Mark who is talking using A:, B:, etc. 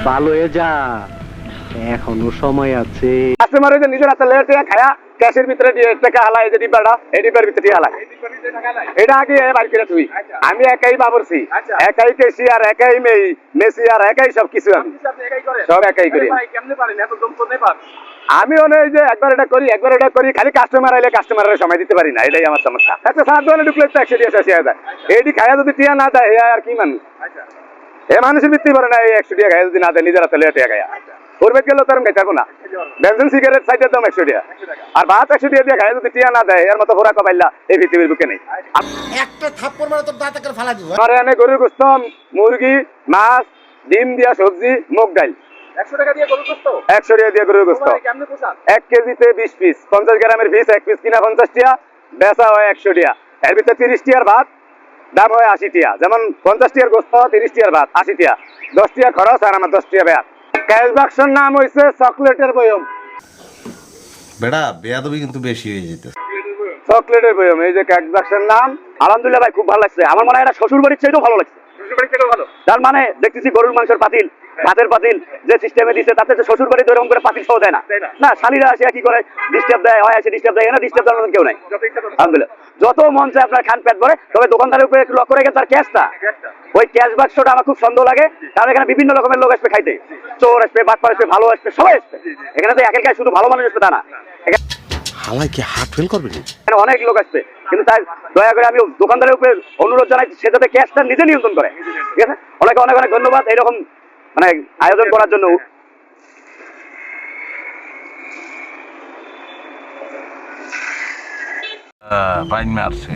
A: ভালো হয়ে যা, এখনো সময় আছে।
B: কাস্টমার যে নিজের হাতে লেটে খায়া ক্যাশের ভিতরে দিয়ে টাকা হালাই যে ডিব্বাটা এই ডিব্বার ভিতরে দিয়ে হালাই এটা আগে বাড়ি করে তুই আমি একাই বাবরছি একাই কেসি আর একাই মেসি আর একাই সব কিছু আমি সব একাই করি আমি মনে হয় যে একবার এটা করি খালি কাস্টমার আইলে কাস্টমারের সময় দিতে পারি না, এটাই আমার সমস্যা। আচ্ছা সাত দোকানে ঢুকলে তো 100 টাকা এইটি খায়া যদি টিয়া না দেয় আর কি মানুষ এ মানুষের ভিত্তি করে না, এই 100 টাকা খায়া যদি না দেয় নিজের হাতে লেটে খায়া করবে গেলেও তার খাইতে পারবো না। বেনজিন সিগারেট সাইডের দাম 100 টাকা আর ভাত 100 টাকা দিয়ে খায় যদি টিয়া না দেয় এর মতো ঘোরা কবাইলা এই পৃথিবীর বুকে নেই।
C: একটা থাপ্পড় মারে তোর দাঁত করে ফালা দিব।
B: আমার এনে গরুর গোস্ত, মুরগি, মাছ, ডিম দিয়া সবজি, মুগ ডাল
D: 100 টাকা দিয়ে গরুর গোশত
B: 100 টাকা দিয়ে গরুর গোস্ত
D: কেমনে পোষান
B: 1 কেজিতে 20 পিস 50 গ্রামের পিস 1 পিস কিনা 50 টাকা বেচা হয় 100 টাকা এর ভিতরে 30 টাকার ভাত দাম হয় 80 টাকা যেমন 50 টাকার গোস্ত 30 টাকার ভাত 80 টাকা 10 টাকা খরচ আর আমার 10 টাকা ব্যাট। ক্যাশ বাক্সের নাম হইছে চকলেটের বয়ম।
C: বেড়া বেয়াদবি কিন্তু বেশি হয়ে যেতে।
B: চকলেটের বয়ম এই যে ক্যাশ বাক্সের নাম। আলহামদুলিল্লাহ ভাই খুব ভালো লাগছে, আমার মনে হয় এটা শ্বশুর বাড়ির চাইতেও ভালো লাগছে। তার মানে দেখতেছি গরুর মাংসের পাতিল ভাতের পাতিল যে সিস্টেমে দিচ্ছে তাতে শ্বশুর বাড়িতে এরকম করে পাতিল সহ দেয় না, না শালীরা আসে কি করে ডিস্টার্ব দেয় হয় আসে ডিস্টার্ব দেয় না, ডিস্টার্ব দেওয়ার মতন কেউ নাই আলহামদুলিল্লাহ। যত মন চায় আপনার খান পেট ভরে, তবে দোকানদারের উপরে একটু লক্ষ্য রেখে তার ক্যাশটা ওই ক্যাশ বাক্সটা আমার খুব সুন্দর লাগে, কারণ এখানে বিভিন্ন রকমের লোক আসবে খাইতে, চোর আসবে বাটপার আসবে ভালো আসবে সবাই আসবে, এখানে তো একের কাজ শুধু ভালো মানুষ আসবে তা না,
C: হালাই কি হার্ট ফেল করবে না?
B: এখানে অনেক লোক আসবে। কিন্তু তাই দয়া করে আমি দোকানদারের উপরে অনুরোধ জানাই সে যাতে ক্যাশটা নিজে নিয়ন্ত্রণ করে, ঠিক আছে? অনেক অনেক অনেক ধন্যবাদ এরকম মানে আয়োজন করার জন্য।
E: বাইন মারছে।